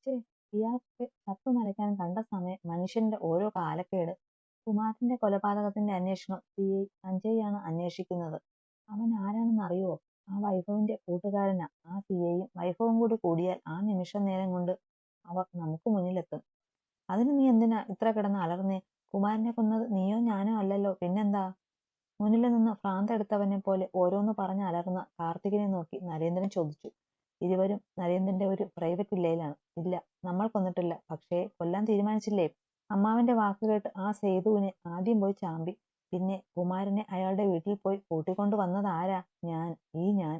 ഛെ, ഇയാൾക്ക് ചത്തുമലയ്ക്കാൻ കണ്ട സമയം മനുഷ്യന്റെ ഓരോ കാലക്കേട്. കുമാരന്റെ കൊലപാതകത്തിന്റെ അന്വേഷണം CI സഞ്ജയ് അന്വേഷിക്കുന്നത്. അവൻ ആരാണെന്ന് അറിയുവോ? ആ വൈഭവിന്റെ കൂട്ടുകാരനാ. ആ CIയും വൈഭവും കൂടി കൂടിയാൽ ആ നിമിഷ നേരം കൊണ്ട് അവർ നമുക്ക് മുന്നിലെത്തും. അതിന് നീ എന്തിനാ ഇത്ര കിടന്ന് അലർന്നേ? കുമാരനെ കൊന്നത് നീയോ ഞാനോ അല്ലല്ലോ, പിന്നെന്താ? മുന്നിൽ നിന്ന് ഭ്രാന്തെടുത്തവനെ പോലെ ഓരോന്ന് പറഞ്ഞ് അലർന്ന കാർത്തികിനെ നോക്കി നരേന്ദ്രൻ ചോദിച്ചു. ഇരുവരും നരേന്ദ്രന്റെ ഒരു പ്രൈവറ്റ് വില്ലയിലാണ്. ഇല്ല, നമ്മൾ കൊന്നിട്ടില്ല. പക്ഷേ കൊല്ലാൻ തീരുമാനിച്ചില്ലേ? അമ്മാവന്റെ വാക്ക് കേട്ട് ആ സേതുവിനെ ആദ്യം പോയി ചാമ്പി. പിന്നെ കുമാരനെ അയാളുടെ വീട്ടിൽ പോയി കൂട്ടിക്കൊണ്ടു വന്നത് ആരാ? ഞാൻ. ഞാൻ.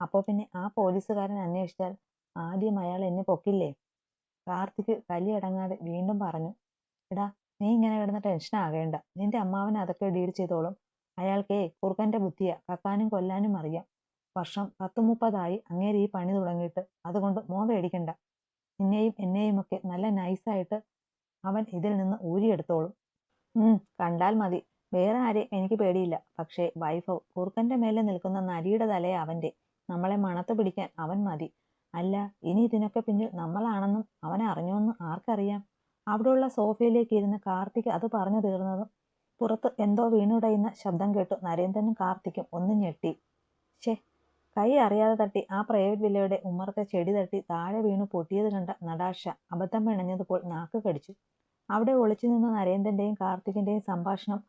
അപ്പോ പിന്നെ ആ പോലീസുകാരൻ അന്വേഷിച്ചാൽ ആദ്യം അയാൾ എന്നെ പൊക്കില്ലേ? കാർത്തിക് കലിയടങ്ങാതെ വീണ്ടും പറഞ്ഞു. എടാ, നീ ഇങ്ങനെ കിടന്ന് ടെൻഷൻ ആകേണ്ട. നിന്റെ അമ്മാവൻ അതൊക്കെ ഡീൽ ചെയ്തോളും. അയാൾക്കേ കുറുക്കന്റെ ബുദ്ധിയാ. കക്കാനും കൊല്ലാനും അറിയാം. വർഷം 10-30 അങ്ങേര് ഈ പണി തുടങ്ങിയിട്ട്. അതുകൊണ്ട് പേടിക്കണ്ട. നിന്നെയും എന്നെയും ഒക്കെ നല്ല നൈസായിട്ട് അവൻ ഇതിൽ നിന്ന് ഊരിയെടുത്തോളും. കണ്ടാൽ മതി. വേറെ ആരെയും എനിക്ക് പേടിയില്ല. പക്ഷേ വൈഭവ്, കുറുക്കന്റെ മേലെ നിൽക്കുന്ന നരിയുടെ തലയെ അവന്റെ. നമ്മളെ മണത്ത് പിടിക്കാൻ അവൻ മതി. അല്ല, ഇനി ഇതിനൊക്കെ പിന്നിൽ നമ്മളാണെന്നും അവൻ അറിഞ്ഞോന്ന് ആർക്കറിയാം? അവിടെയുള്ള സോഫയിലേക്ക് ഇരുന്ന് കാർത്തിക് അത് പറഞ്ഞു തീർന്നതും പുറത്ത് എന്തോ വീണുടയുന്ന ശബ്ദം കേട്ടു നരേന്ദ്രനും കാർത്തിക്കും ഒന്ന് ഞെട്ടി. ഛേ, കൈ അറിയാതെ തട്ടി ആ പ്രൈവറ്റ് വില്ലയുടെ ഉമ്മറത്തെ ചെടി തട്ടി താഴെ വീണു പൊട്ടിയത് കണ്ട നടാഷ അബദ്ധം പിണഞ്ഞതുപോൽ നാക്ക് കടിച്ചു. അവിടെ ഒളിച്ചു നിന്ന നരേന്ദ്രന്റെയും കാർത്തികിന്റെയും സംഭാഷണം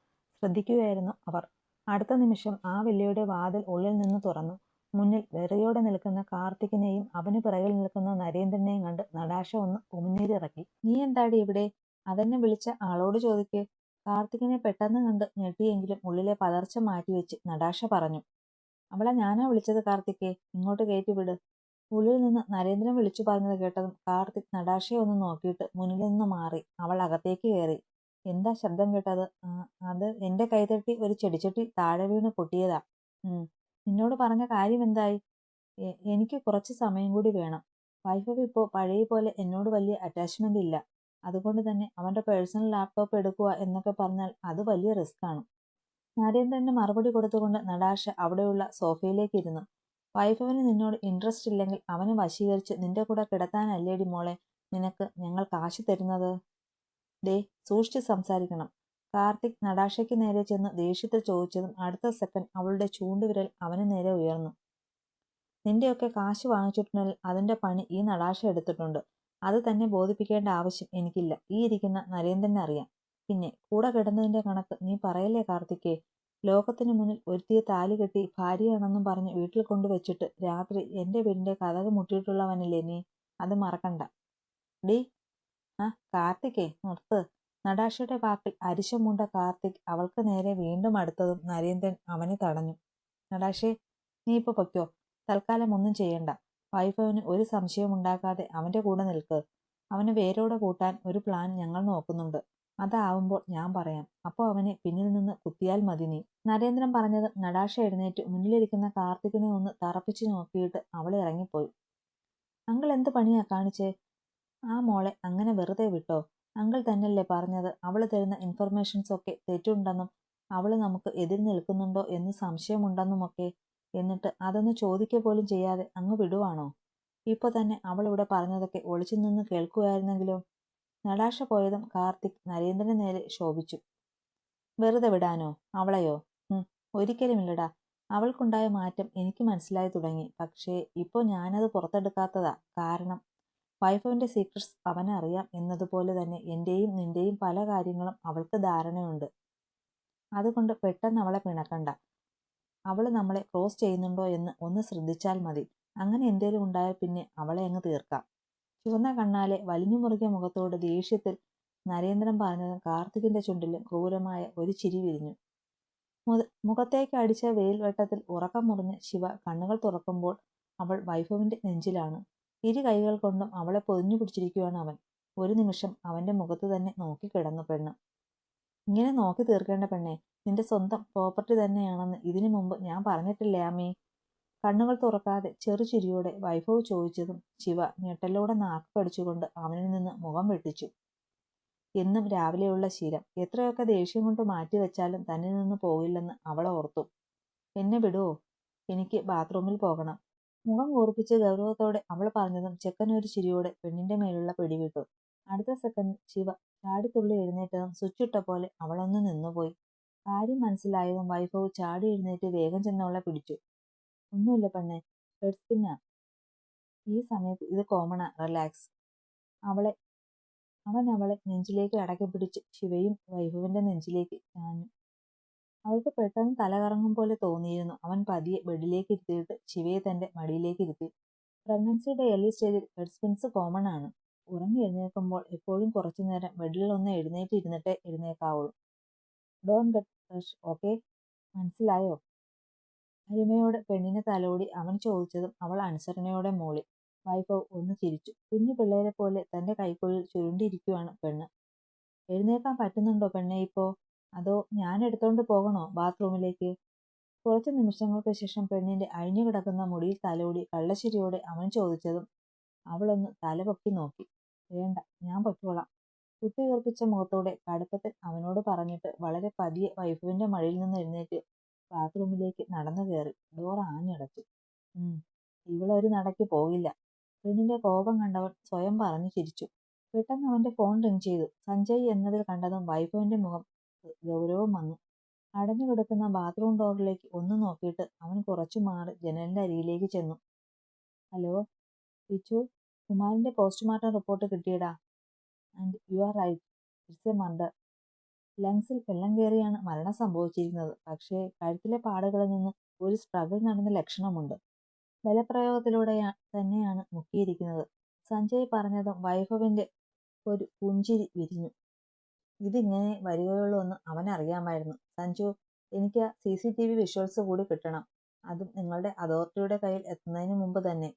ശ്രദ്ധിക്കുകയായിരുന്നു അവർ. അടുത്ത നിമിഷം ആ വില്ലയുടെ വാതിൽ ഉള്ളിൽ നിന്ന് തുറന്നു. മുന്നിൽ വെറിയോടെ നിൽക്കുന്ന കാർത്തികിനെയും അവന് പിറകിൽ നിൽക്കുന്ന നരേന്ദ്രനെയും കണ്ട് നടാഷ ഒന്ന് ഉമിനീരിറക്കി. നീ എന്താടി ഇവിടെ? അതെന്നെ വിളിച്ച ആളോട് ചോദിക്ക്. കാർത്തികിനെ പെട്ടെന്ന് കണ്ട് ഞെട്ടിയെങ്കിലും ഉള്ളിലെ പതർച്ച മാറ്റിവെച്ച് നടാഷ പറഞ്ഞു. അവളെ ഞാനാ വിളിച്ചത് കാർത്തികേ, ഇങ്ങോട്ട് കയറ്റിവിട്. ഉള്ളിൽ നിന്ന് നരേന്ദ്രൻ വിളിച്ചു പറഞ്ഞത് കേട്ടതും കാർത്തിക് നടാഷയെ ഒന്ന് നോക്കിയിട്ട് മുന്നിൽ നിന്ന് മാറി. അവൾ അകത്തേക്ക് കയറി. എന്താ ശബ്ദം കേട്ടത്? അത് എന്റെ കൈതട്ടി ഒരു ചെടിച്ചട്ടി താഴെ വീണ് പൊട്ടിയതാ. നിന്നോട് പറഞ്ഞ കാര്യം എന്തായി? എനിക്ക് കുറച്ച് സമയം കൂടി വേണം. വൈഭവ് ഇപ്പോൾ പഴയ പോലെ എന്നോട് വലിയ അറ്റാച്ച്മെന്റ് ഇല്ല. അതുകൊണ്ട് തന്നെ അവന്റെ പേഴ്സണൽ ലാപ്ടോപ്പ് എടുക്കുക എന്നൊക്കെ പറഞ്ഞാൽ അത് വലിയ റിസ്ക് ആണ്. നരേന്ദ്രന് മറുപടി കൊടുത്തുകൊണ്ട് നടാഷ അവിടെയുള്ള സോഫയിലേക്ക് ഇരുന്നു. വൈഭവിന് നിന്നോട് ഇൻട്രസ്റ്റ് ഇല്ലെങ്കിൽ അവനെ വശീകരിച്ച് നിന്റെ കൂടെ കിടത്താനല്ലേടി മോളെ നിനക്ക് ഞങ്ങൾ കാശ് തരുന്നത്? ദേ, സൂക്ഷിച്ച് സംസാരിക്കണം. കാർത്തിക് നടാഷയ്ക്ക് നേരെ ചെന്ന് ദേഷ്യത്തിൽ ചോദിച്ചതും അടുത്ത സെക്കൻഡ് അവളുടെ ചൂണ്ടുവിരൽ അവന് നേരെ ഉയർന്നു. നിന്റെയൊക്കെ കാശ് വാങ്ങിച്ചിട്ടുണ്ടെങ്കിൽ അതിന്റെ പണി ഈ നടാഷ എടുത്തിട്ടുണ്ട്. അത് തന്നെ ബോധിപ്പിക്കേണ്ട ആവശ്യം എനിക്കില്ല. ഈ ഇരിക്കുന്ന നരേന്ദ്രനെ അറിയാം. പിന്നെ കൂടെ കിടന്നതിന്റെ കണക്ക് നീ പറയല്ലേ കാർത്തികേ? ലോകത്തിനു മുന്നിൽ ഒരുത്തിയെ താലി കെട്ടി ഭാര്യയാണെന്നും പറഞ്ഞ് വീട്ടിൽ കൊണ്ടുവച്ചിട്ട് രാത്രി എന്റെ വീടിന്റെ കതക് മുട്ടിയിട്ടുള്ളവനല്ലേ നീ? അത് മറക്കണ്ട. ഡീ, കാർത്തികേ, നിർത്ത്. നടാഷയുടെ വാക്കിൽ അരിശമുണ്ട കാർത്തിക് അവൾക്ക് നേരെ വീണ്ടും അടുത്തതും നരേന്ദ്രൻ അവനെ തടഞ്ഞു. നടാഷേ, നീ ഇപ്പൊ പൊയ്ക്കോ. തൽക്കാലം ഒന്നും ചെയ്യണ്ട. വൈഭവിന് ഒരു സംശയവും ഉണ്ടാക്കാതെ അവന്റെ കൂടെ നിൽക്ക്. അവന് വേരോടെ കൂട്ടാൻ ഒരു പ്ലാൻ ഞങ്ങൾ നോക്കുന്നുണ്ട്. അതാവുമ്പോൾ ഞാൻ പറയാം. അപ്പോൾ അവനെ പിന്നിൽ നിന്ന് കുത്തിയാൽ മതി നീ. നരേന്ദ്രൻ പറഞ്ഞത് നടാഷ എഴുന്നേറ്റ് മുന്നിലിരിക്കുന്ന കാർത്തികിനെ ഒന്ന് തറപ്പിച്ചു നോക്കിയിട്ട് അവൾ ഇറങ്ങിപ്പോയി. അങ്കിൾ എന്ത് പണിയാ കാണിച്ചേ? ആ മോളെ അങ്ങനെ വെറുതെ വിട്ടോ? അങ്കിൾ തന്നെയല്ലേ പറഞ്ഞത് അവള് തരുന്ന ഇൻഫർമേഷൻസ് ഒക്കെ തെറ്റുണ്ടെന്നും അവള് നമുക്ക് എതിര് നിൽക്കുന്നുണ്ടോ എന്ന് സംശയമുണ്ടെന്നുമൊക്കെ. എന്നിട്ട് അതൊന്ന് ചോദിക്കുക പോലും ചെയ്യാതെ അങ്ങ് വിടുവാണോ? ഇപ്പൊ തന്നെ അവൾ ഇവിടെ പറഞ്ഞതൊക്കെ ഒളിച്ചു നിന്ന് കേൾക്കുമായിരുന്നെങ്കിലോ? നടാഷ പോയതും കാർത്തിക് നരേന്ദ്രന് നേരെ ശോഭിച്ചു. വെറുതെ വിടാനോ അവളെയോ? ഒരിക്കലുമില്ലടാ. അവൾക്കുണ്ടായ മാറ്റം എനിക്ക് മനസ്സിലായി തുടങ്ങി. പക്ഷേ ഇപ്പോൾ ഞാനത് പുറത്തെടുക്കാത്തതാ. കാരണം വൈഭവിന്റെ സീക്രട്സ് അവനറിയാം എന്നതുപോലെ തന്നെ എന്റെയും നിന്റെയും പല കാര്യങ്ങളും അവൾക്ക് ധാരണയുണ്ട്. അതുകൊണ്ട് പെട്ടെന്ന് അവളെ പിണക്കണ്ട. അവള് നമ്മളെ ക്രോസ് ചെയ്യുന്നുണ്ടോ എന്ന് ഒന്ന് ശ്രദ്ധിച്ചാൽ മതി. അങ്ങനെ എന്തേലും ഉണ്ടായാൽ പിന്നെ അവളെ അങ്ങ് തീർക്കാം. ചുവന്ന കണ്ണാലെ വലിഞ്ഞു മുറുകിയ മുഖത്തോട് ദേഷ്യത്തിൽ നരേന്ദ്രൻ പറഞ്ഞതും കാർത്തികിന്റെ ചുണ്ടിലും ക്രൂരമായ ഒരു ചിരി വിരിഞ്ഞു. മുഖത്തേക്ക് അടിച്ച വെയിൽ വെട്ടത്തിൽ ഉറക്കം മുറിഞ്ഞ് ശിവ കണ്ണുകൾ തുറക്കുമ്പോൾ അവൾ വൈഭവിന്റെ നെഞ്ചിലാണ്. ഇരു കൈകൾ കൊണ്ടും അവളെ പൊതിഞ്ഞു പിടിച്ചിരിക്കുകയാണ് അവൻ. ഒരു നിമിഷം അവന്റെ മുഖത്ത് തന്നെ നോക്കിക്കിടന്നു പെണ്ണ്. ഇങ്ങനെ നോക്കി തീർക്കേണ്ട പെണ്ണെ, നിന്റെ സ്വന്തം പ്രോപ്പർട്ടി തന്നെയാണെന്ന് ഇതിനു മുമ്പ് ഞാൻ പറഞ്ഞിട്ടില്ലേ അമ്മേ? കണ്ണുകൾ തുറക്കാതെ ചെറുചിരിയോടെ വൈഭവ് ചോദിച്ചതും ശിവ ഞെട്ടലോടെ നാക്ക് കടിച്ചുകൊണ്ട് അവനിൽ നിന്ന് മുഖം വെട്ടിച്ചു. എന്നും രാവിലെയുള്ള ശീലം. എത്രയൊക്കെ ദേഷ്യം കൊണ്ട് മാറ്റിവെച്ചാലും തന്നിൽ നിന്ന് പോകില്ലെന്ന് അവൾ ഓർത്തു. എന്നെ വിടുവോ? എനിക്ക് ബാത്റൂമിൽ പോകണം. മുഖം കൂർപ്പിച്ച് ഗൗരവത്തോടെ അവൾ പറഞ്ഞതും ചെക്കൻ ഒരു ചിരിയോടെ പെണ്ണിന്റെ മേലുള്ള പിടിവിട്ടു. അടുത്ത സെക്കൻഡ് ശിവ ചാടിത്തുള്ളി എഴുന്നേറ്റതും സ്വിച്ചിട്ട പോലെ അവളൊന്ന് നിന്നുപോയി. കാര്യം മനസ്സിലായതും വൈഭവ് ചാടി എഴുന്നേറ്റ് വേഗം ചെന്നവളെ പിടിച്ചു. ഒന്നുമില്ല പെണ്ണെ, ഹെഡ് സ്പിന്നാ. ഈ സമയത്ത് ഇത് കോമണാ, റിലാക്സ്. അവൻ അവളെ നെഞ്ചിലേക്ക് അടക്കി പിടിച്ച് ശിവയും വൈഭവിന്റെ നെഞ്ചിലേക്ക് ചാഞ്ഞു. അവൾക്ക് പെട്ടെന്ന് തലകറങ്ങും പോലെ തോന്നിയിരുന്നു. അവൻ പതിയെ ബെഡിലേക്ക് ഇരുത്തിയിട്ട് ശിവയെ തന്റെ മടിയിലേക്ക് ഇരുത്തി. പ്രഗ്നൻസിയുടെ ഏർലി സ്റ്റേജിൽ ഹെഡ് സ്പിൻസ് കോമൺ ആണ്. ഉറങ്ങി എഴുന്നേൽക്കുമ്പോൾ എപ്പോഴും കുറച്ചു നേരം ബെഡിൽ ഒന്ന് എഴുന്നേറ്റ് ഇരുന്നിട്ടേ എഴുന്നേൽക്കാവുള്ളൂ. Don't get rush, okay? മനസ്സിലായോ? അരിമയോട് പെണ്ണിനെ തലോടി അവൻ ചോദിച്ചതും അവൾ അനുസരണയോടെ മൂളി. വൈഭവ് ഒന്ന് ചിരിച്ചു. കുഞ്ഞു പിള്ളേരെ പോലെ തന്റെ കൈക്കുള്ളിൽ ചുരുണ്ടിരിക്കുവാണ് പെണ്ണ്. എഴുന്നേൽക്കാൻ പറ്റുന്നുണ്ടോ പെണ്ണെ ഇപ്പോ? അതോ ഞാൻ എടുത്തോണ്ട് പോകണോ ബാത്റൂമിലേക്ക്? കുറച്ചു നിമിഷങ്ങൾക്ക് ശേഷം പെണ്ണിന്റെ അഴിഞ്ഞു കിടക്കുന്ന മുടിയിൽ തലോടി കള്ളശ്ശേരിയോടെ അവൻ ചോദിച്ചതും അവളൊന്ന് തലപൊക്കി നോക്കി. വേണ്ട, ഞാൻ പൊയ്ക്കോളാം. കുത്തിവീർപ്പിച്ച മുഖത്തോടെ കടുപ്പത്തിൽ അവനോട് പറഞ്ഞിട്ട് വളരെ പതിയെ വൈഫുവിന്റെ മടിയിൽ നിന്ന് എഴുന്നേറ്റ് ബാത്റൂമിലേക്ക് നടന്നു കയറി. ഡോർ ആഞ്ഞടച്ചു. ഇവളൊരു നടക്ക് പോകില്ല. പെണ്ണിന്റെ കോപം കണ്ടവൻ സ്വയം പറഞ്ഞു ചിരിച്ചു. പെട്ടെന്ന് അവന്റെ ഫോൺ റിങ് ചെയ്തു. സഞ്ജയ് എന്നതിൽ കണ്ടതും വൈഫുവിന്റെ മുഖം ഗൗരവം വന്നു. അടഞ്ഞു കിടക്കുന്ന ബാത്റൂം ഡോറിലേക്ക് ഒന്ന് നോക്കിയിട്ട് അവൻ കുറച്ചു മാറി ജനലിന്റെ അരികിലേക്ക് ചെന്നു. ഹലോ വിച്ചു, കുമാരന്റെ പോസ്റ്റ്മോർട്ടം റിപ്പോർട്ട് കിട്ടിയടാ. And you are right, it's a murder. ലങ്സിൽ വെള്ളം കയറിയാണ് മരണം സംഭവിച്ചിരിക്കുന്നത്. പക്ഷേ കഴുത്തിലെ പാടുകളിൽ നിന്ന് ഒരു സ്ട്രഗിൾ നടന്ന ലക്ഷണമുണ്ട്. ബലപ്രയോഗത്തിലൂടെ തന്നെയാണ് മുക്കിയിരിക്കുന്നത്. സഞ്ജയ് പറഞ്ഞതും വൈഭവിന്റെ ഒരു പുഞ്ചിരി വിരിഞ്ഞു. ഇതിങ്ങനെ വരികയുള്ളൂ എന്ന് അവനറിയാമായിരുന്നു. സഞ്ജു, എനിക്ക് CCTV വിഷ്വൽസ് കൂടി കിട്ടണം. അതും നിങ്ങളുടെ അതോറിറ്റിയുടെ കയ്യിൽ എത്തുന്നതിന് മുമ്പ് തന്നെ.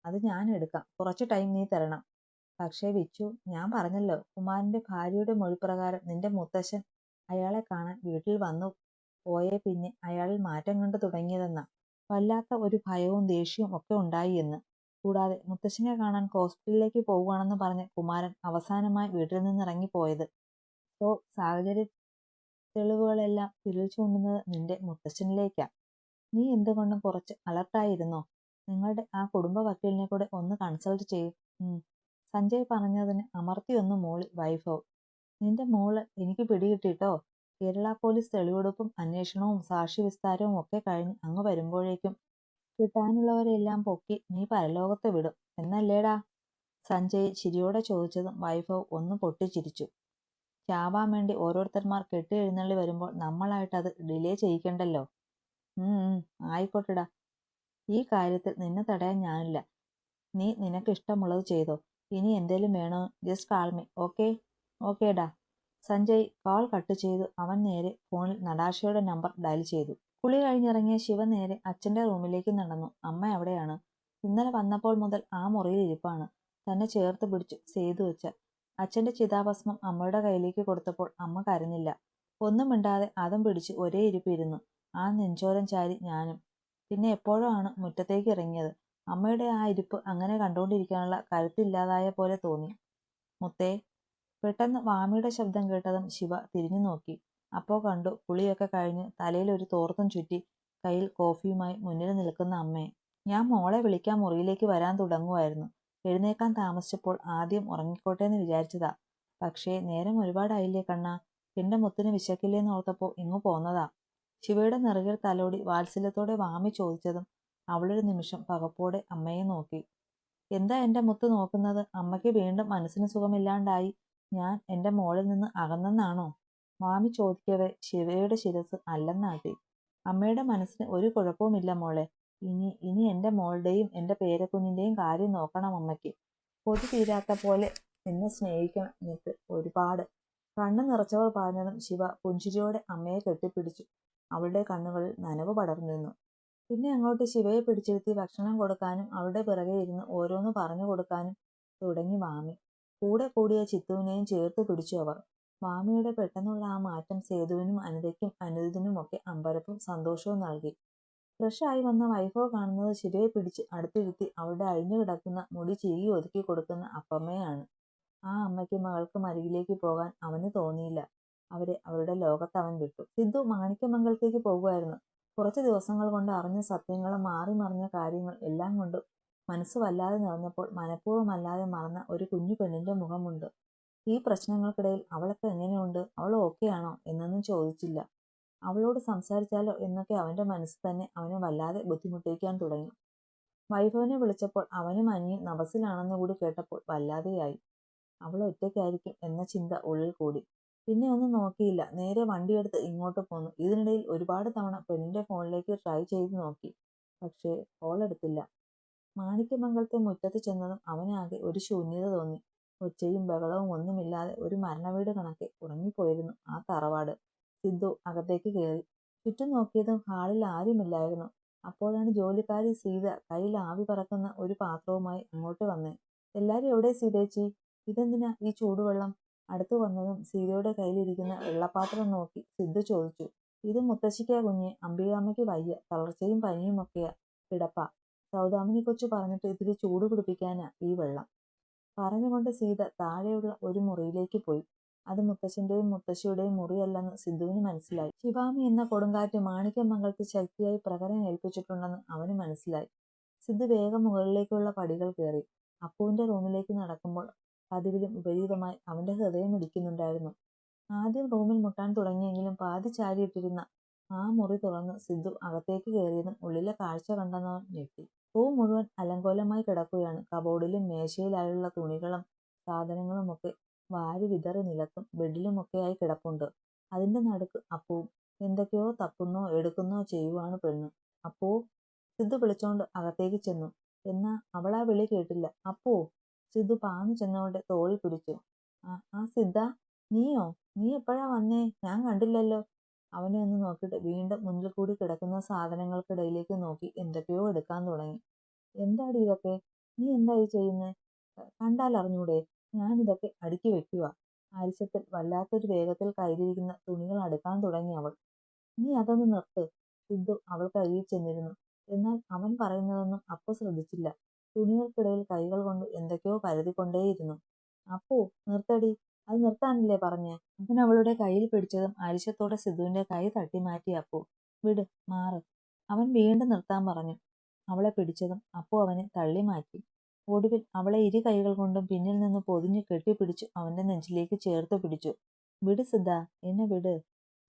അത് ഞാൻ എടുക്കാം. കുറച്ച് ടൈം നീ തരണം. പക്ഷേ വിച്ചു, ഞാൻ പറഞ്ഞല്ലോ, കുമാരന്റെ ഭാര്യയുടെ മൊഴിപ്രകാരം നിന്റെ മുത്തശ്ശൻ അയാളെ കാണാൻ വീട്ടിൽ വന്നു പോയേ പിന്നെ അയാളിൽ മാറ്റം കണ്ടു തുടങ്ങിയതെന്നാ. വല്ലാത്ത ഒരു ഭയവും ദേഷ്യവും ഒക്കെ ഉണ്ടായി എന്ന്. കൂടാതെ മുത്തശ്ശനെ കാണാൻ ഹോസ്പിറ്റലിലേക്ക് പോവുകയാണെന്ന് പറഞ്ഞ് കുമാരൻ അവസാനമായി വീട്ടിൽ നിന്നിറങ്ങിപ്പോയത്. സോ സാഹചര്യ തെളിവുകളെല്ലാം വിരൽ ചൂണ്ടുന്നത് നിന്റെ മുത്തശ്ശനിലേക്കാ. നീ എന്തുകൊണ്ടും കുറച്ച് അലർട്ടായിരുന്നോ? നിങ്ങളുടെ ആ കുടുംബ വക്കീലിനെ കൂടെ ഒന്ന് കൺസൾട്ട് ചെയ്യും. സഞ്ജയ് പറഞ്ഞതിന് അമർത്തിയൊന്ന് മൂളി വൈഭവ്. നിന്റെ മോള് എനിക്ക് പിടികിട്ടിട്ടോ. കേരള പോലീസ് തെളിവെടുപ്പും അന്വേഷണവും സാക്ഷി വിസ്താരവും ഒക്കെ കഴിഞ്ഞ് അങ്ങ് വരുമ്പോഴേക്കും കിട്ടാനുള്ളവരെല്ലാം പൊക്കി നീ പരലോകത്ത് വിടും എന്നല്ലേടാ? സഞ്ജയ് ചിരിയോടെ ചോദിച്ചതും വൈഭവ് ഒന്ന് പൊട്ടിച്ചിരിച്ചു. ചാവാൻ വേണ്ടി ഓരോരുത്തന്മാർ കെട്ടി എഴുന്നള്ളി വരുമ്പോൾ നമ്മളായിട്ട് അത് ഡിലേ ചെയ്യിക്കണ്ടല്ലോ. ആയിക്കോട്ടെടാ, ഈ കാര്യത്തിൽ നിന്നെ തടയാൻ ഞാനില്ല. നീ നിനക്ക് ഇഷ്ടമുള്ളത് ചെയ്തോ. ഇനി എന്തേലും വേണോ ജസ്റ്റ് കാൾ മീ, ഓക്കെ? ഓക്കേടാ. സഞ്ജയ് കോൾ കട്ട് ചെയ്തു. അവൻ നേരെ ഫോണിൽ നടാഷയുടെ നമ്പർ ഡയൽ ചെയ്തു. കുളി കഴിഞ്ഞിറങ്ങിയ ശിവ നേരെ അച്ഛന്റെ റൂമിലേക്ക് നടന്നു. അമ്മ അവിടെയാണ്. ഇന്നലെ വന്നപ്പോൾ മുതൽ ആ മുറിയിൽ ഇരിപ്പാണ്. തന്നെ ചേർത്ത് പിടിച്ചു സേതു വെച്ച. അച്ഛന്റെ ചിതാഭസ്മം അമ്മയുടെ കയ്യിലേക്ക് കൊടുത്തപ്പോൾ അമ്മ കരഞ്ഞില്ല. ഒന്നും മിണ്ടാതെ അതും പിടിച്ച് ഒരേ ഇരിപ്പിരുന്നു. ആ നെഞ്ചോരം ചാരി ഞാനും. പിന്നെ എപ്പോഴോ ആണ് മുറ്റത്തേക്ക് ഇറങ്ങിയത്. അമ്മയുടെ ആ ഇരിപ്പ് അങ്ങനെ കണ്ടുകൊണ്ടിരിക്കാനുള്ള കരുത്തില്ലാതായ പോലെ തോന്നി. മുത്തേ. പെട്ടെന്ന് വാമിയുടെ ശബ്ദം കേട്ടതും ശിവ തിരിഞ്ഞു നോക്കി. അപ്പോൾ കണ്ടു കുളിയൊക്കെ കഴിഞ്ഞ് തലയിൽ ഒരു തോർത്തും ചുറ്റി കയ്യിൽ കോഫിയുമായി മുന്നിൽ നിൽക്കുന്ന അമ്മയെ. ഞാൻ മോളെ വിളിക്കാൻ മുറിയിലേക്ക് വരാൻ തുടങ്ങുമായിരുന്നു. എഴുന്നേക്കാൻ താമസിച്ചപ്പോൾ ആദ്യം ഉറങ്ങിക്കോട്ടെ എന്ന് വിചാരിച്ചതാ. പക്ഷേ നേരം ഒരുപാടായില്ലേ കണ്ണാ. എന്റെ മുത്തിന് വിശക്കില്ലേന്ന് ഓർത്തപ്പോൾ ഇങ്ങു പോന്നതാ. ശിവയുടെ നെറുകിൽ തലോടി വാത്സല്യത്തോടെ വാമി ചോദിച്ചതും അവളൊരു നിമിഷം പകപ്പോടെ അമ്മയെ നോക്കി. എന്താ എന്റെ മുത്ത് നോക്കുന്നത്? അമ്മയ്ക്ക് വീണ്ടും മനസ്സിന് സുഖമില്ലാണ്ടായി ഞാൻ എന്റെ മോളിൽ നിന്ന് അകന്നെന്നാണോ? വാമി ചോദിക്കവേ ശിവയുടെ ശിരസ് അല്ലെന്നാട്ടി. അമ്മയുടെ മനസ്സിന് ഒരു കുഴപ്പവുമില്ല മോളെ. ഇനി എന്റെ മോളുടെയും എന്റെ പേരക്കുഞ്ഞിന്റെയും കാര്യം നോക്കണം അമ്മയ്ക്ക്. കൊതി തീരാത്ത പോലെ നിന്നെ സ്നേഹിക്കണം എനിക്ക് ഒരുപാട്. കണ്ണു നിറച്ചവർ പറഞ്ഞതും ശിവ പുഞ്ചിരിയോടെ അമ്മയെ കെട്ടിപ്പിടിച്ചു. അവളുടെ കണ്ണുകളിൽ നനവ് പടർന്നിരുന്നു. പിന്നെ അങ്ങോട്ട് ശിവയെ പിടിച്ചിരുത്തി ഭക്ഷണം കൊടുക്കാനും അവളുടെ പിറകെ ഇരുന്ന് ഓരോന്ന് പറഞ്ഞു കൊടുക്കാനും തുടങ്ങി വാമി. കൂടെ കൂടിയ ചിത്തുവിനെയും ചേർത്ത് പിടിച്ചു അവർ. വാമിയുടെ പെട്ടെന്നുള്ള ആ മാറ്റം സേതുവിനും അനിതയ്ക്കും അനിരുദ്ധിനുമൊക്കെ അമ്പരപ്പും സന്തോഷവും നൽകി. ഫ്രഷായി വന്ന വൈഭവ് കാണുന്നത് ശിവയെ പിടിച്ച് അടുത്തിരുത്തി അവളുടെ അഴിഞ്ഞു കിടക്കുന്ന മുടി ചീകി ഒതുക്കി കൊടുക്കുന്ന അപ്പമ്മയാണ്. ആ അമ്മയ്ക്ക് മകൾക്ക് അരികിലേക്ക് പോകാൻ അവന് തോന്നിയില്ല. അവരെ അവരുടെ ലോകത്ത് അവൻ വിട്ടു. സിദ്ധു മാണിക്യമംഗലത്തേക്ക് പോകുമായിരുന്നു. കുറച്ച് ദിവസങ്ങൾ കൊണ്ട് അറിഞ്ഞ സത്യങ്ങളും മാറി മറിഞ്ഞ കാര്യങ്ങൾ എല്ലാം കൊണ്ട് മനസ്സ് വല്ലാതെ നിറഞ്ഞപ്പോൾ മനഃപൂർവ്വമല്ലാതെ മറന്ന ഒരു കുഞ്ഞു പെണ്ണിന്റെ മുഖമുണ്ട്. ഈ പ്രശ്നങ്ങൾക്കിടയിൽ അവളൊക്കെ എങ്ങനെയുണ്ട്, അവൾ ഓക്കെയാണോ എന്നൊന്നും ചോദിച്ചില്ല. അവളോട് സംസാരിച്ചാലോ എന്നൊക്കെ അവന്റെ മനസ്സ് തന്നെ അവനെ വല്ലാതെ ബുദ്ധിമുട്ടിക്കാൻ തുടങ്ങി. വൈഭവനെ വിളിച്ചപ്പോൾ അവനും അനിയും നവസിലാണെന്ന് കൂടി കേട്ടപ്പോൾ വല്ലാതെയായി. അവൾ ഒറ്റയ്ക്കായിരിക്കും എന്ന ചിന്ത ഉള്ളിൽ കൂടി. പിന്നെ ഒന്നും നോക്കിയില്ല, നേരെ വണ്ടിയെടുത്ത് ഇങ്ങോട്ട് പോന്നു. ഇതിനിടയിൽ ഒരുപാട് തവണ പെണ്ണിന്റെ ഫോണിലേക്ക് ട്രൈ ചെയ്ത് നോക്കി, പക്ഷേ കോൾ എടുത്തില്ല. മാണിക്യമംഗലത്തെ മുറ്റത്ത് ചെന്നതും അവനാകെ ഒരു ശൂന്യത തോന്നി. ഒച്ചയും ബഹളവും ഒന്നുമില്ലാതെ ഒരു മരണവീട് കണക്കെ ഉറങ്ങിപ്പോയിരുന്നു ആ തറവാട്. സിദ്ധു അകത്തേക്ക് കയറി. ചുറ്റും നോക്കിയതും ഹാളിൽ ആരുമില്ലായിരുന്നു. അപ്പോഴാണ് ജോലിക്കാരി സീത കയ്യിൽ ആവി പറക്കുന്ന ഒരു പാത്രവുമായി അങ്ങോട്ട് വന്നേ. എല്ലാരും എവിടെ സീതേച്ചി? ഇതെന്തിനാ ഈ ചൂടുവെള്ളം? അടുത്തു വന്നതും സീതയുടെ കയ്യിലിരിക്കുന്ന വെള്ളപ്പാത്രം നോക്കി സിദ്ധു ചോദിച്ചു. ഇത് മുത്തശ്ശിക്കാ കുഞ്ഞെ, അംബികാമ്മയ്ക്ക് വയ്യ, തളർച്ചയും പനിയും ഒക്കെയാ, കിടപ്പാ. സൗദാമിനി കൊച്ചു പറഞ്ഞിട്ട് ഇത്തിരി ചൂട് പിടിപ്പിക്കാനാ ഈ വെള്ളം. പറഞ്ഞുകൊണ്ട് സീത താഴെയുള്ള ഒരു മുറിയിലേക്ക് പോയി. അത് മുത്തശ്ശന്റെയും മുത്തശ്ശിയുടെയും മുറിയല്ലെന്ന് സിദ്ധുവിന് മനസ്സിലായി. ശിവാമി എന്ന കൊടുങ്കാറ്റ് മാണിക്യമംഗലത്ത് ശക്തിയായി പ്രകരം ഏൽപ്പിച്ചിട്ടുണ്ടെന്ന് അവന് മനസ്സിലായി. സിദ്ധു വേഗം മുകളിലേക്കുള്ള പടികൾ കയറി. അപ്പുവിന്റെ റൂമിലേക്ക് നടക്കുമ്പോൾ പതിവിലും വിപരീതമായി അവന്റെ ഹൃദയം ഇടിക്കുന്നുണ്ടായിരുന്നു. ആദ്യം റൂമിൽ മുട്ടാൻ തുടങ്ങിയെങ്കിലും പാതി ചാരിയിട്ടിരുന്ന ആ മുറി തുറന്ന് സിദ്ധു അകത്തേക്ക് കയറിയതും ഉള്ളിലെ കാഴ്ച കണ്ടെന്നവൻ ഞെട്ടി. റൂം മുഴുവൻ അലങ്കോലമായി കിടക്കുകയാണ്. കബോർഡിലും മേശയിലായുള്ള തുണികളും സാധനങ്ങളുമൊക്കെ വാരി വിതറി നിലത്തും ബെഡിലുമൊക്കെയായി കിടപ്പുണ്ട്. അതിന്റെ നടുക്ക് അപ്പുവും. എന്തൊക്കെയോ തപ്പുന്നോ എടുക്കുന്നോ ചെയ്യുവാണ് പെണ്ണ്. അപ്പോ സിദ്ധു വിളിച്ചോണ്ട് അകത്തേക്ക് ചെന്നു. എന്നാ അവളാ വിളി കേട്ടില്ല. അപ്പോ സിദ്ധു പാഞ്ഞു ചെന്നവളുടെ തോളിൽ പിടിച്ചു. ആ സിദ്ധ, നീയോ? നീ എപ്പോഴാ വന്നേ? ഞാൻ കണ്ടില്ലല്ലോ. അവനെ ഒന്ന് നോക്കിയിട്ട് വീണ്ടും മുന്നിൽ കൂടി കിടക്കുന്ന സാധനങ്ങൾക്കിടയിലേക്ക് നോക്കി എന്തൊക്കെയോ എടുക്കാൻ തുടങ്ങി. എന്താടി ഇതൊക്കെ? നീ എന്തായി ചെയ്യുന്നേ? കണ്ടാൽ അറിഞ്ഞൂടെ? ഞാനിതൊക്കെ അടുക്കി വെക്കുക. ആരിശത്തിൽ വല്ലാത്തൊരു വേഗത്തിൽ കയ്യിലിരിക്കുന്ന തുണികൾ അടുക്കാൻ തുടങ്ങി അവൾ. നീ അതൊന്ന് നിർത്ത്. സിദ്ധു അവൾക്കരികിൽ ചെന്നിരുന്നു. എന്നാൽ അവൻ പറയുന്നതൊന്നും അപ്പു ശ്രദ്ധിച്ചില്ല. തുണികൾക്കിടയിൽ കൈകൾ കൊണ്ട് എന്തൊക്കെയോ കരുതിക്കൊണ്ടേയിരുന്നു. അപ്പു, നിർത്തടി, അത് നിർത്താനല്ലേ പറഞ്ഞേ? അവൻ അവളുടെ കയ്യിൽ പിടിച്ചതും അരിശത്തോടെ സിദ്ധുവിന്റെ കൈ തട്ടി മാറ്റി അപ്പു. വിട്, മാറ്. അവൻ വീണ്ടും നിർത്താൻ പറഞ്ഞു. അവളെ പിടിച്ചതും അപ്പു അവനെ തള്ളി മാറ്റി. ഒടുവിൽ അവളെ ഇരു കൈകൾ കൊണ്ടും പിന്നിൽ നിന്ന് പൊതിഞ്ഞു കെട്ടിപ്പിടിച്ചു അവന്റെ നെഞ്ചിലേക്ക് ചേർത്ത് പിടിച്ചു. വിട് സിദ്ധ, എന്നെ വിട്.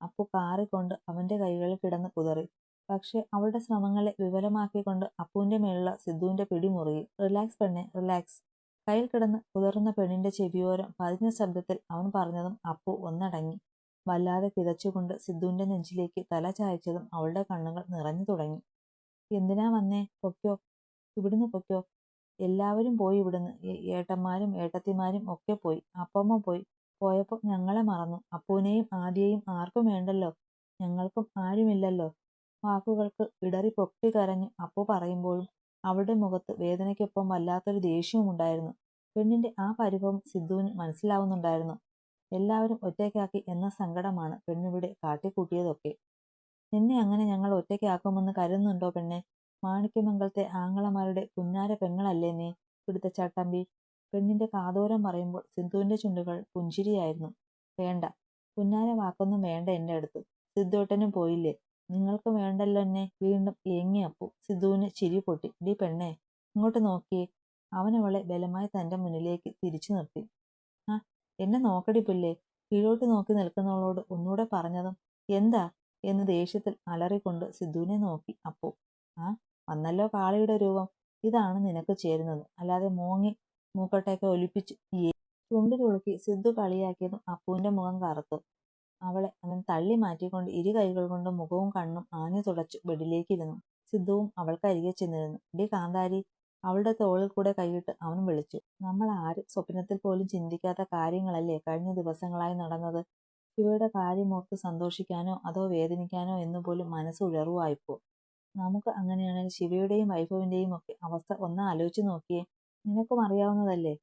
അപ്പു കാറിക്കൊണ്ട് അവന്റെ കൈകളിൽ കിടന്ന് കുതറി. പക്ഷെ അവളുടെ ശ്രമങ്ങളെ വിഫലമാക്കിക്കൊണ്ട് അപ്പുവിന്റെ മേലുള്ള സിദ്ധുവിന്റെ പിടി മുറുകി. റിലാക്സ് പെണ്ണെ, റിലാക്സ്. കയ്യിൽ കിടന്ന് കുതറുന്ന പെണ്ണിന്റെ ചെവിയോരം പതിഞ്ഞ ശബ്ദത്തിൽ അവൻ പറഞ്ഞതും അപ്പു ഒന്നടങ്ങി. വല്ലാതെ കിതച്ചുകൊണ്ട് സിദ്ധുവിന്റെ നെഞ്ചിലേക്ക് തല ചായ്ച്ചതും അവളുടെ കണ്ണുകൾ നിറഞ്ഞു തുടങ്ങി. എന്തിനാ വന്നേ? പൊയ്ക്കോ, ഇവിടുന്ന് പൊയ്ക്കോ. എല്ലാവരും പോയി ഇവിടുന്ന്. ഏട്ടന്മാരും ഏട്ടത്തിമാരും ഒക്കെ പോയി. അപ്പമ്മ പോയി. പോയപ്പോ ഞങ്ങളെ മറന്നു. അപ്പൂനെയും ആദ്യയും ആർക്കും വേണ്ടല്ലോ. ഞങ്ങൾക്കും ആരുമില്ലല്ലോ. വാക്കുകൾക്ക് ഇടറി പൊട്ടി കരഞ്ഞു അപ്പു പറയുമ്പോഴും അവളുടെ മുഖത്ത് വേദനയ്ക്കൊപ്പം വല്ലാത്തൊരു ദേഷ്യവും ഉണ്ടായിരുന്നു. പെണ്ണിന്റെ ആ പരിഭവം സിദ്ധുവിന് മനസ്സിലാവുന്നുണ്ടായിരുന്നു. എല്ലാവരും ഒറ്റയ്ക്കാക്കി എന്ന സങ്കടമാണ് പെണ്ണിവിടെ കാട്ടിക്കൂട്ടിയതൊക്കെ. നിന്നെ അങ്ങനെ ഞങ്ങൾ ഒറ്റയ്ക്കാക്കുമെന്ന് കരുതുന്നുണ്ടോ പെണ്ണെ? മാണിക്യമംഗലത്തെ ആങ്ങളമാരുടെ പുന്നാര പെങ്ങളല്ലേ നീ, ഇവിടുത്തെ ചട്ടമ്പി? പെണ്ണിന്റെ കാതോരം പറയുമ്പോൾ സിദ്ധുവിന്റെ ചുണ്ടുകൾ പുഞ്ചിരിയായിരുന്നു. വേണ്ട, പുന്നാര വാക്കൊന്നും വേണ്ട എന്റെ അടുത്ത്. സിദ്ധുവേട്ടനും പോയില്ലേ? നിങ്ങൾക്ക് വേണ്ടല്ലോ എന്നെ. വീണ്ടും ഏങ്ങി അപ്പു. സിദ്ധുവിന് ചിരി പൊട്ടി. ഡി പെണ്ണെ, ഇങ്ങോട്ട് നോക്കിയേ. അവൻ അവളെ ബലമായി തന്റെ മുന്നിലേക്ക് തിരിച്ചു നിർത്തി. ആ, എന്നെ നോക്കടി പുല്ലേ. കീഴോട്ട് നോക്കി നിൽക്കുന്നവളോട് ഒന്നുകൂടെ പറഞ്ഞതും. എന്താ എന്ന് ദേഷ്യത്തിൽ അലറിക്കൊണ്ട് സിദ്ധുവിനെ നോക്കി അപ്പു. ആ, വന്നല്ലോ കാളിയുടെ രൂപം. ഇതാണ് നിനക്ക് ചേരുന്നത്, അല്ലാതെ മോങ്ങി മൂക്കട്ടയൊക്കെ ഒലിപ്പിച്ച് ചുണ്ടിലുളുക്കി സിദ്ധു കളിയാക്കിയതും അപ്പുവിന്റെ മുഖം കറുത്തു. അവളെ അവൻ തള്ളി മാറ്റിക്കൊണ്ട് ഇരു കൈകൾ കൊണ്ട് മുഖവും കണ്ണും ആഞ്ഞു തുടച്ചു ബെഡിലേക്കിരുന്നു. സിദ്ധുവും അവൾക്കരികെ ചെന്നിരുന്നു. ഡി കാന്താരി. അവളുടെ തോളിൽ കൂടെ കൈയിട്ട് അവൻ വിളിച്ചു. നമ്മൾ ആരും സ്വപ്നത്തിൽ പോലും ചിന്തിക്കാത്ത കാര്യങ്ങളല്ലേ കഴിഞ്ഞ ദിവസങ്ങളായി നടന്നത്. ശിവയുടെ കാര്യമോർത്ത് സന്തോഷിക്കാനോ അതോ വേദനിക്കാനോ എന്നുപോലും മനസ്സ് ഉഴറുവായിപ്പോ. നമുക്ക് അങ്ങനെയാണെങ്കിൽ ശിവയുടെയും വൈഭവിന്റെയും ഒക്കെ അവസ്ഥ ഒന്ന് ആലോചിച്ച് നോക്കിയേ. നിനക്കും അറിയാവുന്നതല്ലേ?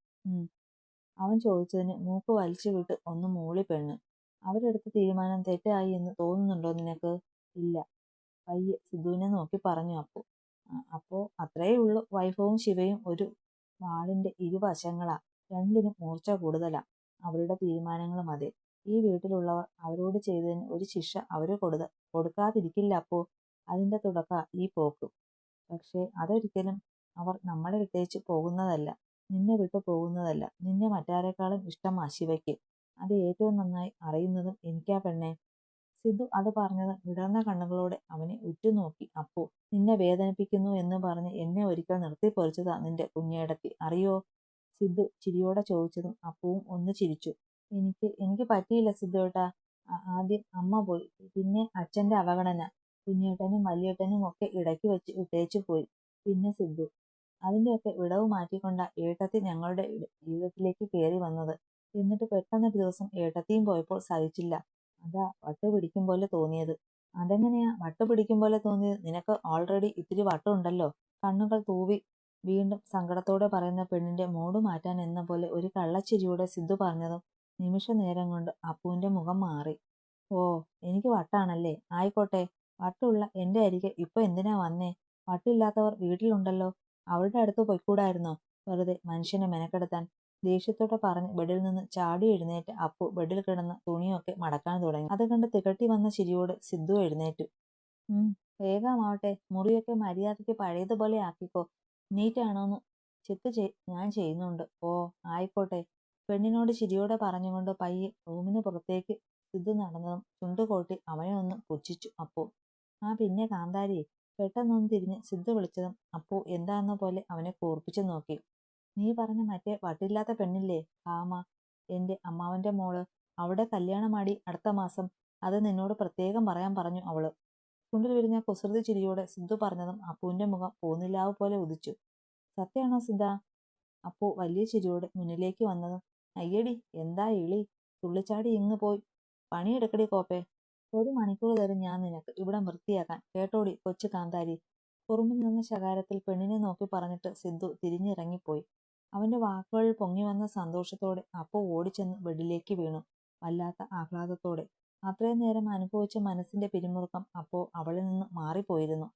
അവൻ ചോദിച്ചതിന് മൂക്ക് വലിച്ചു വിട്ട് ഒന്ന് മൂളി പെണ്ണ്. അവരെടുത്ത തീരുമാനം തെറ്റായി എന്ന് തോന്നുന്നുണ്ടോ നിനക്ക്? ഇല്ല, പയ്യെ സിദ്ധുവിനെ നോക്കി പറഞ്ഞു അപ്പു. അപ്പോ അത്രയേ ഉള്ളൂ. വൈഭവും ശിവയും ഒരു വാളിന്റെ ഇരുവശങ്ങളാ. രണ്ടിനും മൂർച്ച കൂടുതലാ. അവരുടെ തീരുമാനങ്ങളും അതെ. ഈ വീട്ടിലുള്ളവർ അവരോട് ചെയ്തതിന് ഒരു ശിക്ഷ അവര് കൊടുക്കാതിരിക്കില്ല അപ്പോ. അതിന്റെ തുടക്ക ഈ പോക്ക്. പക്ഷേ അതൊരിക്കലും അവർ നമ്മളെ വിട്ടേച്ച് പോകുന്നതല്ല, നിന്നെ വിട്ടു പോകുന്നതല്ല. നിന്നെ മറ്റാരെക്കാളും ഇഷ്ടമാ ശിവയ്ക്ക്. അത് ഏറ്റവും നന്നായി അറിയുന്നതും എനിക്കാ പെണ്ണെ. സിദ്ധു അത് പറഞ്ഞത് വിടർന്ന കണ്ണുകളോടെ അവനെ ഉറ്റുനോക്കി. അപ്പു, നിന്നെ വേദനിപ്പിക്കുന്നു എന്ന് പറഞ്ഞ് എന്നെ ഒരിക്കൽ നിർത്തിപ്പൊരിച്ചതാ നിന്റെ കുഞ്ഞേടത്തി, അറിയോ? സിദ്ധു ചിരിയോടെ ചോദിച്ചതും അപ്പുവും ഒന്ന് ചിരിച്ചു. എനിക്ക് പറ്റിയില്ല സിദ്ധുവേട്ടാ. ആദ്യം അമ്മ പോയി, പിന്നെ അച്ഛന്റെ അവഗണന, കുഞ്ഞേട്ടനും വലിയേട്ടനും ഒക്കെ ഇടയ്ക്ക് വെച്ച് ഇട്ടേച്ചു പോയി. പിന്നെ സിദ്ധു, അതിന്റെയൊക്കെ വിടവ് മാറ്റിക്കൊണ്ടാ ഏട്ടത്തി ഞങ്ങളുടെ ജീവിതത്തിലേക്ക് കയറി വന്നത്. എന്നിട്ട് പെട്ടെന്നൊരു ദിവസം ഏട്ടത്തിയും പോയപ്പോൾ സഹിച്ചില്ല. അതാ വട്ട് പിടിക്കും പോലെ തോന്നിയത്. അതെങ്ങനെയാ വട്ട് പിടിക്കും പോലെ തോന്നിയത്? നിനക്ക് ഓൾറെഡി ഇത്തിരി വട്ടുണ്ടല്ലോ. കണ്ണുകൾ തൂവി വീണ്ടും സങ്കടത്തോടെ പറയുന്ന പെണ്ണിന്റെ മൂഡ് മാറ്റാൻ എന്ന പോലെ ഒരു കള്ളച്ചിരിയോടെ സിദ്ധു പറഞ്ഞതും നിമിഷ നേരം കൊണ്ട് അപ്പുവിന്റെ മുഖം മാറി. ഓ, എനിക്ക് വട്ടാണല്ലേ? ആയിക്കോട്ടെ. വട്ടുള്ള എന്റെ അരികെ ഇപ്പൊ എന്തിനാ വന്നേ? വട്ടില്ലാത്തവർ വീട്ടിലുണ്ടല്ലോ, അവരുടെ അടുത്ത് പൊയ്ക്കൂടായിരുന്നോ? വെറുതെ മനുഷ്യനെ മെനക്കെടുത്താൻ. ദേഷ്യത്തോടെ പറഞ്ഞ് ബെഡിൽ നിന്ന് ചാടി എഴുന്നേറ്റ് അപ്പു ബെഡിൽ കിടന്ന തുണിയൊക്കെ മടക്കാൻ തുടങ്ങി. അത് കണ്ട് തികട്ടി വന്ന ചിരിയോടെ സിദ്ധു എഴുന്നേറ്റു. വേഗമാവട്ടെ, മുറിയൊക്കെ മര്യാദയ്ക്ക് പഴയതുപോലെ ആക്കിക്കോ. നീറ്റാണോന്ന് ചെക്ക് ഞാൻ ചെയ്യുന്നുണ്ട്. ഓ, ആയിക്കോട്ടെ. പെണ്ണിനോട് ചിരിയോടെ പറഞ്ഞുകൊണ്ട് പയ്യെ റൂമിന് പുറത്തേക്ക് സിദ്ധു നടന്നതും ചുണ്ടുകോട്ടി അവനെ ഒന്ന് പുച്ഛിച്ചു അപ്പു. ആ പിന്നെ കാന്താരി. പെട്ടെന്നൊന്ന് തിരിഞ്ഞ് സിദ്ധു വിളിച്ചതും അപ്പു എന്താന്ന പോലെ അവനെ കൂർപ്പിച്ചു നോക്കി. നീ പറഞ്ഞ മറ്റേ വട്ടില്ലാത്ത പെണ്ണില്ലേ, ഭാമ, എന്റെ അമ്മാവന്റെ മോള്. അവിടെ കല്യാണമാടി അടുത്ത മാസം. അത് നിന്നോട് പ്രത്യേകം പറയാൻ പറഞ്ഞു അവള്. ചുണ്ടിൽ വിരിഞ്ഞ കുസൃതി ചിരിയോടെ സിദ്ധു പറഞ്ഞതും അപ്പുവിന്റെ മുഖം പൂനിലാവ് പോലെ ഉദിച്ചു. സത്യാണോ സിദ്ധ? അപ്പു വലിയ ചിരിയോടെ മുന്നിലേക്ക് വന്നതും അയ്യടി എന്താ ഇളി, തുള്ളിച്ചാടി ഇങ്ങ് പോയി പണിയെടുക്കടി കോപ്പേ. 1 മണിക്കൂർ തരും ഞാൻ നിനക്ക് ഇവിടം വൃത്തിയാക്കാൻ, കേട്ടോടി കൊച്ചു കാന്താരി. കുറുമ്പി നിന്ന ശകാരത്തിൽ പെണ്ണിനെ നോക്കി പറഞ്ഞിട്ട് സിദ്ധു തിരിഞ്ഞിറങ്ങിപ്പോയി. അവന്റെ വാക്കുകളിൽ പൊങ്ങിവന്ന സന്തോഷത്തോടെ അപ്പു ഓടിച്ചെന്ന് ബെഡിലേക്ക് വീണു, വല്ലാത്ത ആഹ്ലാദത്തോടെ. അത്രയും നേരം അനുഭവിച്ച മനസ്സിന്റെ പിരിമുറുക്കം അപ്പോ അവളിൽ നിന്ന് മാറിപ്പോയിരുന്നു.